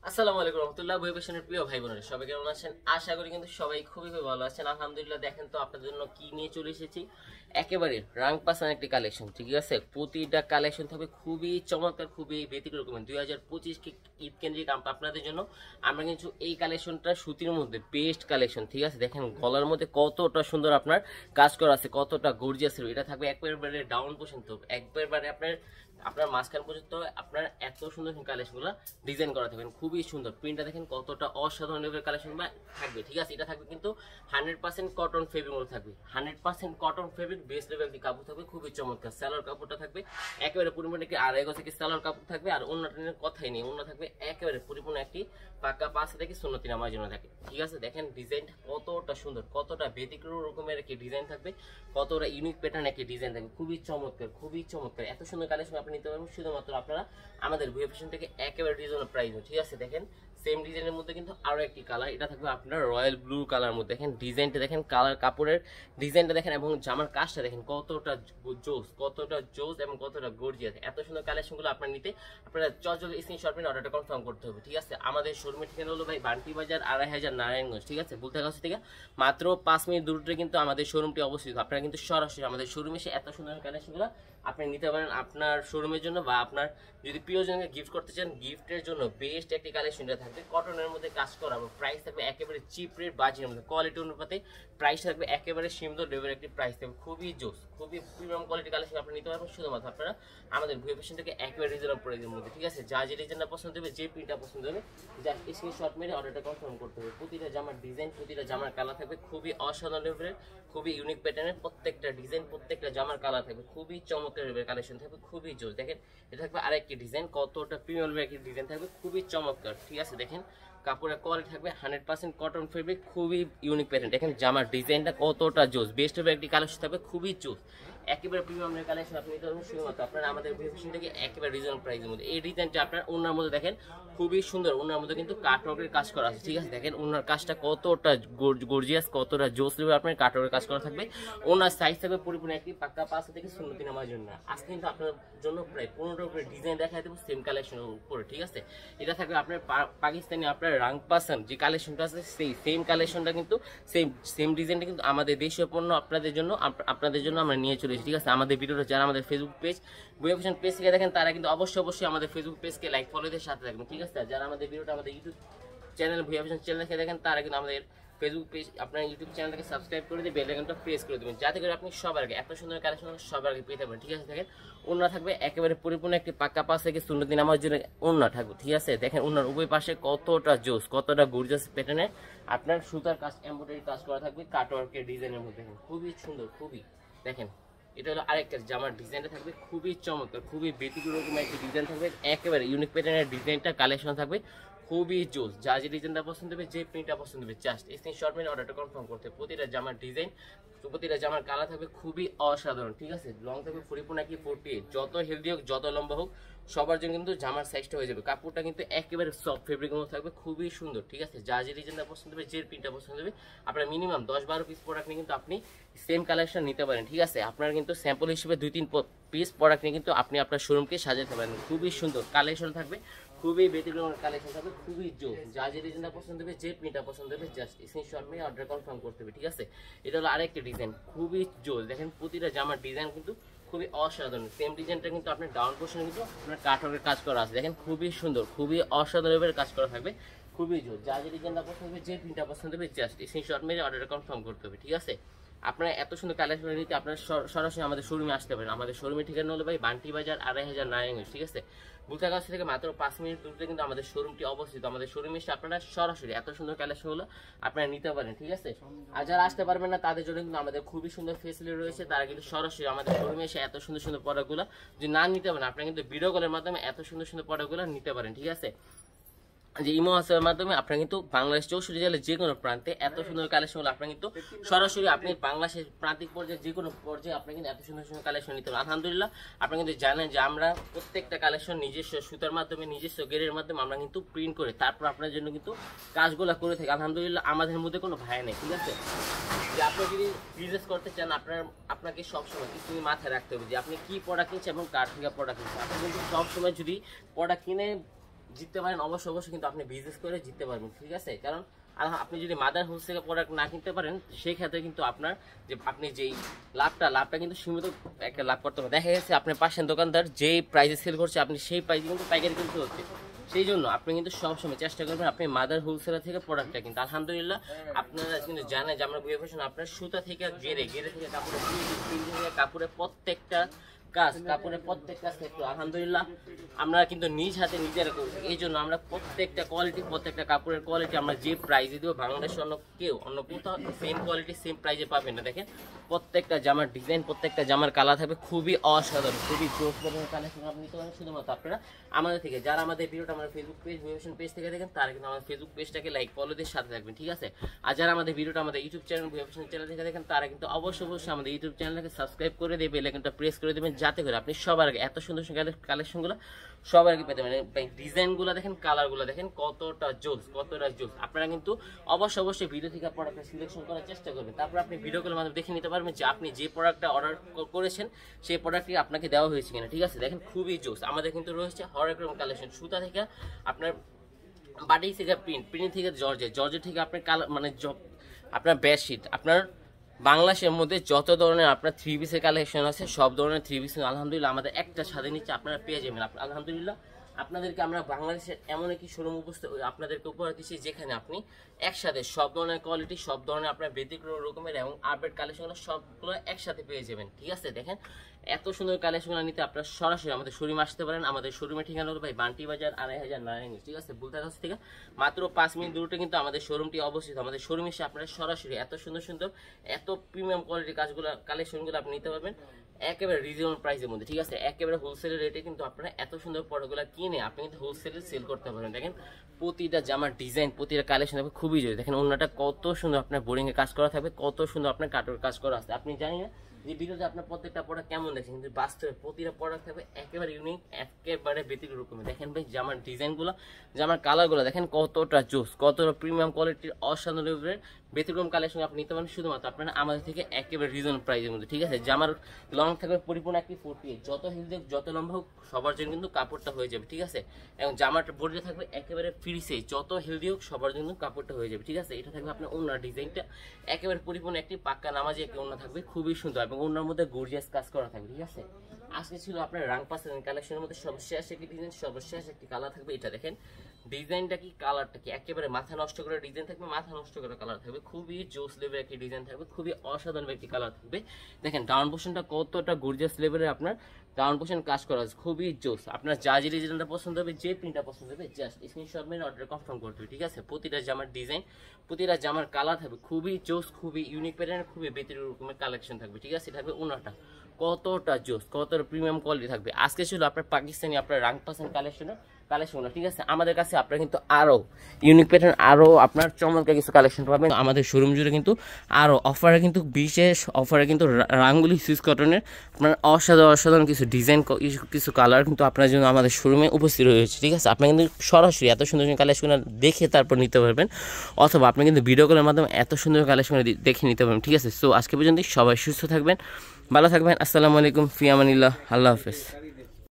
আসসালামু আলাইকুম রহমতুল্লাহ। বই ফ্যাশনের প্রিয় ভাই বোনেরা সবাই কেমন আছেন? আশা করি কিন্তু সবাই খুবই খুবই ভালো আছেন। আলহামদুলিল্লাহ। দেখেন তো আপনাদের জন্য কি নিয়ে চলে এসেছি, একেবারে রাং পাসান একটি কালেকশন। ঠিক আছে, প্রতিটা কালেকশন থাকবে খুবই চমৎকার, খুবই ব্যতিক্রম। 2025 ঈদ কেন্দ্রিক আপনাদের জন্য আমরা কিন্তু এই কালেকশনটা সুতির মধ্যে বেস্ট কালেকশন। ঠিক আছে, দেখেন গলার মধ্যে কতটা সুন্দর আপনার কাজ করা আছে, কতটা গর্জিয়াস। এটা থাকবে একবারে ডাউন পর্যন্ত, একবারে আপনার আপনার মাঝখান পর্যন্ত আপনার এত সুন্দর কালেকশনগুলো ডিজাইন করা থাকবেন, খুবই সুন্দর। প্রিন্টটা দেখেন কতটা অসাধারণ লেভেলের কালেকশন থাকবে। ঠিক আছে, এটা থাকবে কিন্তু 100% কটন ফেব্রিক মধ্যে থাকবে, 100% কটন ফেব্রিক বেস্ট লেভেল একটি কাপড় থাকবে, খুবই চমৎকার। সালোয়ার কাপড়টা থাকবে একেবারে পরিপূর্ণ একটি 2.5 থেকে সালোয়ার কাপড় থাকবে। আর অন্যটা কথাই নেই, অন্য থাকবে একেবারে পরিপূর্ণ একটি পাক্কা 5 থেকে সুন্নতি নামার জন্য থাকে। ঠিক আছে, দেখেন ডিজাইনটা কতটা সুন্দর, কতটা ব্যতিক্রম রকমের একটি ডিজাইন থাকবে, কতটা ইউনিক প্যাটার্ন একটি ডিজাইন থাকবে, খুবই চমৎকার, খুবই চমৎকার। এত সুন্দর কালেকশন আপনি নিতে পারবেন শুধুমাত্র আপনারা আমাদের ভুয়া ফ্যাশন থেকে একেবারে রিজনেবল প্রাইস। ঠিক আছে, দেখেন সেম ডিজাইনের মধ্যে কিন্তু আরো একটি কালার, এটা থাকবে আপনার রয়্যাল ব্লু কালার মধ্যে। দেখেন ডিজাইনটা দেখেন, কালার কাপড়ের ডিজাইনটা দেখেন এবং জামার কাজটা দেখেন কতটা জোস, কতটা জোস এবং কতটা গর্জিয়াস। এত সুন্দর কালেকশনগুলো আপনার নিতে আপনারা চটজলদি স্ক্রিনশট নিয়ে অর্ডারটা কনফার্ম করতে হবে। ঠিক আছে, আমাদের শোরুমের ঠিকানা হলো ভাই বান্টি বাজার 2.5 নারায়ণগঞ্জ। ঠিক আছে, বলতে কাছে থেকে মাত্র 5 মিনিট দূরত্বে কিন্তু আমাদের শোরুমটি অবস্থিত। আপনারা কিন্তু সরাসরি আমাদের শোরুমে এসে এত সুন্দর কালেকশনগুলো আপনি নিতে পারেন আপনার শোরুমের জন্য, বা আপনার যদি প্রিয়জনকে গিফট করতে চান গিফটের জন্য বেস্ট একটি কালেকশনটা থাকবে। কটনের মধ্যে কাজ করা এবং প্রাইস থাকবে একেবারে চিপ রেট, বাজেটের মধ্যে, কোয়ালিটি অনুপাতে প্রাইস থাকবে একেবারে সীমিত লেভেলের একটি প্রাইস থাকবে, খুবই জোস, খুবই প্রিমিয়াম কোয়ালিটি কালেকশন আপনি নিতে পারবেন শুধুমাত্র আপনারা আমাদের ভুয়া ফ্যাশন থেকে একেবারে রিজনেবল প্রাইসের মধ্যে। ঠিক আছে, যা যে ডিজাইনটা পছন্দ হবে, যে প্রিন্টটা পছন্দ হবে, যা স্ক্রিনশট মেরে অর্ডারটা কনফার্ম করতে হবে। প্রতিটা জামার ডিজাইন, প্রতিটা জামার কালার থাকবে খুবই অসাধারণ লেভেলের, খুবই ইউনিক প্যাটার্নের। প্রত্যেকটা ডিজাইন, প্রত্যেকটা জামার কালার থাকবে খুবই চমৎকার লেভেলের কালেকশন থাকবে, খুবই জোস। দেখেন এটা থাকবে আরেকটি ডিজাইন, কতটা প্রিমিয়াম লেভেলের একটি ডিজাইন থাকবে, খুবই চমৎকার। ঠিক আছে, দেখেন কাপড়ের কোয়ালিটি থাকবে 100% কটন ফেব্রিক, খুবই ইউনিক প্যাটার্ন। দেখেন জামার ডিজাইনটা কতটা জোস, বেস্ট লেভেলের একটি কালেকশন থাকবে, খুবই জোস। একেবারে প্রিমিয়াম কালেকশন আপনি নিতে পারবেন শুধুমাত্র আপনারা আমাদের ফ্যাশন থেকে একেবারে রিজনেবল প্রাইসের মধ্যে। এই ডিজাইনটা আপনার ওনার মধ্যে দেখেন খুবই সুন্দর, ওনার মধ্যে কিন্তু কাটওয়ার্কের কাজ করা আছে। ঠিক আছে, দেখেন ওনার কাজটা কতটা গর্জিয়াস, কতটা জোস লেভেল আপনার কাটওয়ার্কের কাজ করা থাকবে। ওনার সাইজ থাকবে পরিপূর্ণ একটি পাক্কা 5 থেকে সুন্নতি নামার জন্য। আজকে কিন্তু আপনার জন্য প্রায় 15টার উপরে ডিজাইন দেখাই দেবো সেম কালেকশনের উপরে। ঠিক আছে, এটা থাকবে আপনার পাকিস্তানি আপনার রাং পাসান যে কালেকশনটা আছে, সেই সেম কালেকশনটা কিন্তু সেম ডিজাইনটা কিন্তু আমাদের দেশীয় পণ্য আপনাদের জন্য আমরা নিয়ে চলেছি। ঠিক আছে, আমাদের ভিডিওটা যারা আমাদের ফেসবুক পেজ ভুয়া ফ্যাশন পেজ থেকে দেখেন তারা কিন্তু অবশ্যই আমাদের ফেসবুক পেজকে লাইক ফলো দিয়ে সাথে থাকবেন। ঠিক আছে, যারা আমাদের ভিডিওটা আমাদের ইউটিউব চ্যানেল ভুয়া ফ্যাশন চ্যানেল থেকে দেখেন তারা কিন্তু আমাদের ফেসবুক পেজ আপনার ইউটিউব চ্যানেলটাকে সাবস্ক্রাইব করে দিয়ে বেল আইকনটা প্রেস করে দেবেন, যাতে করে আপনি সবার আগে এত সুন্দর কালেকশন সবার আগে পেতে পারেন। ঠিক আছে, দেখেন ওনার থাকবে একেবারে পরিপূর্ণ একটি পাক্কা 5 থেকে সুন্নতি নামার জন্য ওনার থাকবে। ঠিক আছে, দেখেন ওনার উভয় পাশে কতটা জোস, কতটা গর্জিয়াস প্যাটার্নে আপনার সুতার কাজ, এমব্রয়ডারি কাজ করা থাকবে কাটওয়ার্কের ডিজাইনের মধ্যে। খুবই সুন্দর, খুবই দেখেন এটা হলো আরেকটা জামার ডিজাইনটা থাকবে খুবই চমৎকার, খুবই ব্যতিক্রম রকমের একটি ডিজাইন থাকবে, একেবারে ইউনিক প্যাটার্নের ডিজাইনটা কালেকশন থাকবে, খুবই জোস। যা যে ডিজাইনটা পছন্দ হবে, যে প্রিন্টটা পছন্দ হবে, জাস্ট স্ক্রিনশট মেরে অর্ডারটা কনফার্ম করতে। প্রতিটা জামার ডিজাইন, প্রতিটা জামার কালার থাকবে খুবই অসাধারণ। ঠিক আছে, লং থাকবে পরিপূর্ণ একই 48, যত হেলদি হোক যত লম্বা হোক সবার জন্য কিন্তু জামার সাইজটা হয়ে যাবে। কাপড়টা কিন্তু একেবারে সফট ফেব্রিকের মধ্যে থাকবে, খুবই সুন্দর। ঠিক আছে, যা যে ডিজাইনটা পছন্দ হবে, যে প্রিন্টটা পছন্দ হবে, আপনার মিনিমাম 10-12 পিস প্রোডাক্ট নিয়ে কিন্তু আপনি সেম কালেকশন নিতে পারেন। ঠিক আছে, আপনার কিন্তু স্যাম্পল হিসেবে 2-3 পিস প্রোডাক্ট নিয়ে কিন্তু আপনি আপনার শোরুমকে সাজাতে পারেন। খুবই সুন্দর কালেকশন থাকবে, খুবই ব্যতিক্রম কালেকশন থাকবে, খুবই জোস। যা যে ডিজাইনটা পছন্দ হবে, যে প্রিন্টটা পছন্দ হবে, জাস্ট স্ক্রিনশট নিয়ে অর্ডার কনফার্ম করতে হবে। ঠিক আছে, এটা হলো আরেকটা ডিজাইন, খুবই জোস। দেখেন প্রতিটা জামার ডিজাইন কিন্তু খুবই অসাধারণ। সেম ডিজাইনটা কিন্তু আপনার ডাউন পোর্শনে কিন্তু আপনার কাটওয়ার্কের কাজ করা আছে। দেখেন খুবই সুন্দর, খুবই অসাধারণ কাজ করা থাকবে, খুবই জোস। যা যে ডিজাইনটা পছন্দ হবে, যে প্রিন্টটা পছন্দ হবে, জাস্ট স্ক্রিনশট মেরে অর্ডারটা কনফার্ম করতে হবে। ঠিক আছে, আপনারা এত সুন্দর কালেকশন নিতে আপনারা সরাসরি আমাদের শোরুমে আসতে পারেন। আমাদের শোরুমের ঠিকানা হলো ভাই বান্টি বাজার 2.5 নারায়ণগঞ্জ। ঠিক আছে, বুলতাগাছ থেকে মাত্র 5 মিনিট দূরে কিন্তু আমাদের শোরুমটি অবস্থিত। আমাদের শোরুমে এসে আপনারা সরাসরি এত সুন্দর কালেকশনগুলো আপনারা নিতে পারেন। ঠিক আছে, আর যারা আসতে পারবেন না তাদের জন্য কিন্তু আমাদের খুবই সুন্দর ফেসিলিটি রয়েছে, তারা কিন্তু সরাসরি আমাদের শোরুমে এসে এত সুন্দর সুন্দর প্রোডাক্টগুলো যদি না নিতে পারেন, আপনারা কিন্তু ভিডিও কলের মাধ্যমে এত সুন্দর সুন্দর প্রোডাক্টগুলো নিতে পারেন। ঠিক আছে, যে ইমো হোয়াটসঅ্যাপের মাধ্যমে আপনারা কিন্তু বাংলাদেশ 64 জেলার যে কোনো প্রান্তে এত সুন্দর কালেকশন আপনারা কিন্তু সরাসরি আপনি বাংলাদেশের প্রান্তিক পর্যায়ে যে কোনো পর্যায়ে আপনি কিন্তু এত সুন্দর সুন্দর কালেকশন নিতে পারেন। আলহামদুলিল্লাহ, আপনারা কিন্তু জানেন যে আমরা প্রত্যেকটা কালেকশন নিজস্ব সুতার মাধ্যমে, নিজস্ব গেরের মাধ্যমে আমরা কিন্তু প্রিন্ট করে তারপর আপনার জন্য কিন্তু কাজগুলো করে থাকি। আলহামদুলিল্লাহ, আমাদের মধ্যে কোনো ভয় নেই। ঠিক আছে, যে আপনি যদি বিজনেস করতে চান আপনাকে সবসময় কিছু মাথায় রাখতে হবে যে আপনি কি প্রোডাক্ট কিনছেন এবং কার থেকে প্রোডাক্ট কিনছেন। আপনি কিন্তু সবসময় যদি প্রোডাক্ট কিনে জিততে পারেন, অবশ্যই কিন্তু আপনি বিজনেস করে জিততে পারবেন, ঠিক আছে। কারণ আপনি যদি মাদার হোলসেল থেকে প্রোডাক্ট না কিনতে পারেন, সেই ক্ষেত্রে কিন্তু আপনার যে আপনি যেই লাভটা কিন্তু সীমিত একটা লাভ করতে হবে। দেখা গেছে আপনার পাশের দোকানদার যেই প্রাইসে সেল করছে, আপনি সেই প্রাইসে কিন্তু পাইকারি কিনতে হচ্ছে। সেই জন্য আপনি কিন্তু সবসময় চেষ্টা করবেন আপনি মাদার হোলসেলার থেকে প্রোডাক্টটা কিন্তু আলহামদুলিল্লাহ আপনারা কিন্তু জানেন যে আমরা বুয়ে ফ্যাশন আপনার সুতা থেকে গেরে থেকে কাপড়ের প্রত্যেকটা কাপড়ের প্রত্যেক কাজ একটু আলহামদুলিল্লাহ আমরা কিন্তু নিজ হাতে নিজেরা করি। এই জন্য আমরা প্রত্যেকটা কোয়ালিটি, প্রত্যেকটা কাপড়ের কোয়ালিটি আমরা যে প্রাইজে দেবো, বাংলাদেশে অন্য কোথাও সেম কোয়ালিটি সেম প্রাইজে পাবেন না। দেখেন প্রত্যেকটা জামার ডিজাইন, প্রত্যেকটা জামার কালার থাকবে খুবই অসাধারণ, খুবই জোস লেভেলের কালেকশন আপনি নিতে পারেন শুধুমাত্র আপনারা আমাদের থেকে। যারা আমাদের ভিডিওটা আমাদের ফেসবুক পেজ ভিউয়েশন পেজ থেকে দেখেন, তারা কিন্তু আমাদের ফেসবুক পেজটাকে লাইক ফলো দিয়ে সাথে থাকবেন, ঠিক আছে। আর যারা আমাদের ভিডিওটা আমাদের ইউটিউব চ্যানেল ভিউয়েশন চ্যানেল থেকে দেখেন, তারা কিন্তু অবশ্যই আমাদের ইউটিউব চ্যানেলটাকে সাবস্ক্রাইব করে দেবে, বেল আইকনটা প্রেস করে দেবেন, যাতে করে আপনি সবার আগে এত সুন্দর কালেকশনগুলো সবার আগে পেতে পারেন। ডিজাইনগুলো দেখেন, কালারগুলো দেখেন কতটা জোস। আপনারা কিন্তু অবশ্যই ভিডিও থেকে প্রোডাক্টটা সিলেকশন করার চেষ্টা করবেন। তারপর আপনি ভিডিওগুলোর মাধ্যমে দেখে নিতে পারবেন যে আপনি যে প্রোডাক্টটা অর্ডার করেছেন সেই প্রোডাক্টটি আপনাকে দেওয়া হয়েছে কিনা, ঠিক আছে। দেখেন খুবই জোস। আমাদের কিন্তু রয়েছে হরেক রকম কালেকশন, সুতা থেকে আপনার বাটি থেকে প্রিন্ট থেকে জর্জের থেকে আপনার কালার মানে আপনার বেডশিট, আপনার বাংলাদেশের মধ্যে যত ধরনের আপনার 3 পিসের কালেকশন আছে, সব ধরনের 3 পিস আলহামদুলিল্লাহ আমাদের একটা ছাদের নিচে আপনারা পেয়ে যাবেন। আলহামদুলিল্লাহ আপনাদেরকে আমরা বাংলাদেশের এমন একটি শোরুম আপনাদেরকে উপহার দিচ্ছি, যেখানে আপনি একসাথে সব ধরনের কোয়ালিটি, সব ধরনের আপনার ব্যতিক্রম রকমের এবং আপডেট কালেকশনগুলো সবগুলো একসাথে পেয়ে যাবেন, ঠিক আছে। দেখেন এত সুন্দর কালেকশনগুলো নিতে আপনারা সরাসরি আমাদের শোরুমে আসতে পারেন। আমাদের শোরুমের ঠিকানা হলো ভাই বান্টি বাজার 2500 নারায়ণগঞ্জ, ঠিক আছে। বুলতার কাছ থেকে মাত্র 5 মিনিট দূরতে কিন্তু আমাদের শোরুমটি অবস্থিত। আমাদের শোরুমে এসে আপনারা সরাসরি এত সুন্দর এত প্রিমিয়াম কোয়ালিটির কালেকশনগুলো আপনি নিতে পারবেন একেবারে রিজনেবল প্রাইসের মধ্যে, ঠিক আছে। একেবারে হোলসেলের রেটে কিন্তু আপনারা এত সুন্দর প্রোডাক্টগুলো কিনে আপনি কিন্তু হোলসেলে সেল করতে পারেন। দেখেন প্রতিটা জামার ডিজাইন, প্রতিটা কালেকশন থাকবে খুবই জরুরি। দেখেন ওনাটা কত সুন্দর আপনার বোরিংয়ে কাজ করা থাকবে, কত সুন্দর আপনার কাটর কাজ করা আছে। আপনি জানি না যে ভিডিওতে আপনার প্রত্যেকটা প্রোডাক্ট কেমন দেখছেন, কিন্তু বাস্তবে প্রতিটা প্রোডাক্ট থাকবে একেবারে ইউনিক, একেবারে ব্যতিক্রম রকমের। দেখেন ভাই জামার ডিজাইনগুলো, জামার কালারগুলো দেখেন কতটা জোস, কতটা প্রিমিয়াম কোয়ালিটির অসাধারণ ব্যতিক্রম কালেকশন আপনি নিতে পারেন শুধুমাত্র আপনারা আমাদের থেকে একেবারে রিজনেবল প্রাইসের মধ্যে, ঠিক আছে। জামার লং থাকবে পরিপূর্ণ একটি 40, যত হেলদি হোক যত লম্বা হোক সবার জন্য কিন্তু কাপড়টা হয়ে যাবে, ঠিক আছে। এবং জামাটা বডিতে থাকবে একেবারে ফ্রি সাইজ, যত হেলদি হোক সবার জন্য কাপড়টা হয়ে যাবে, ঠিক আছে। এটা থাকবে আপনার ওনার ডিজাইনটা একেবারে পরিপূর্ণ একটি পাক্কা নামাজি একটি ওনা থাকবে, খুবই সুন্দর এবং ওনার মধ্যে গর্জিয়াস কাজ করা থাকবে, ঠিক আছে। আজকে ছিল আপনার রাংপাস কালেকশনের মধ্যে সর্বশেষ একটি ডিজাইন, সর্বশেষ একটি কালার থাকবে। এটা দেখেন ডিজাইনটা কি, কালারটা কি, একেবারে মাথা নষ্ট করে ডিজাইন থাকবে, মাথা নষ্ট করে কালার থাকবে, খুবই জোস লেভেলের একটি ডিজাইন থাকবে, খুবই অসাধারণ একটি কালার থাকবে। দেখেন ডাউন পোর্শনটা কতটা গর্জিয়াস লেভেলের আপনার ডাউন পোর্শন কাজ করা আছে, খুবই জোস। আপনার যা যে ডিজাইনটা পছন্দ হবে, যে প্রিন্টটা পছন্দ হবে, জাস্ট স্ক্রিনশট মেরে অর্ডার কনফার্ম করতে হবে, ঠিক আছে। প্রতিটা জামার ডিজাইন, প্রতিটা জামার কালার থাকবে খুবই জোস, খুবই ইউনিক প্যাটার্ন, খুবই ব্যতিক্রম রকমের কালেকশন থাকবে, ঠিক আছে। থাকবে ওনাটা কতটা জোস, কতটা প্রিমিয়াম কোয়ালিটি থাকবে। আজকে ছিল আপনার পাকিস্তানি আপনার রাংপাস কালেকশনের কালেকশন, ঠিক আছে। আমাদের কাছে আপনারা কিন্তু আরো ইউনিক প্যাটার্ন, আরো আপনার চমৎকার কিছু কালেকশন পাবেন আমাদের শোরুম জুড়ে। কিন্তু আরো অফারে কিন্তু বিশেষ অফারে কিন্তু রাঙ্গুলি সুইস কটনের আপনার অসাধারণ কিছু ডিজাইন, কিছু কালার কিন্তু আপনার জন্য আমাদের শোরুমে উপস্থিত রয়েছে, ঠিক আছে। আপনি কিন্তু সরাসরি এত সুন্দর কালেকশন দেখে তারপর নিতে পারবেন, অথবা আপনি কিন্তু ভিডিও কলের মাধ্যমে এত সুন্দর কালেকশন দেখে নিতে পারবেন, ঠিক আছে। সো আজকে পর্যন্ত সবাই সুস্থ থাকবেন, ভালো থাকবেন। আসসালামু আলাইকুম, ফি আমানিল্লাহ, আল্লাহ হাফেজ।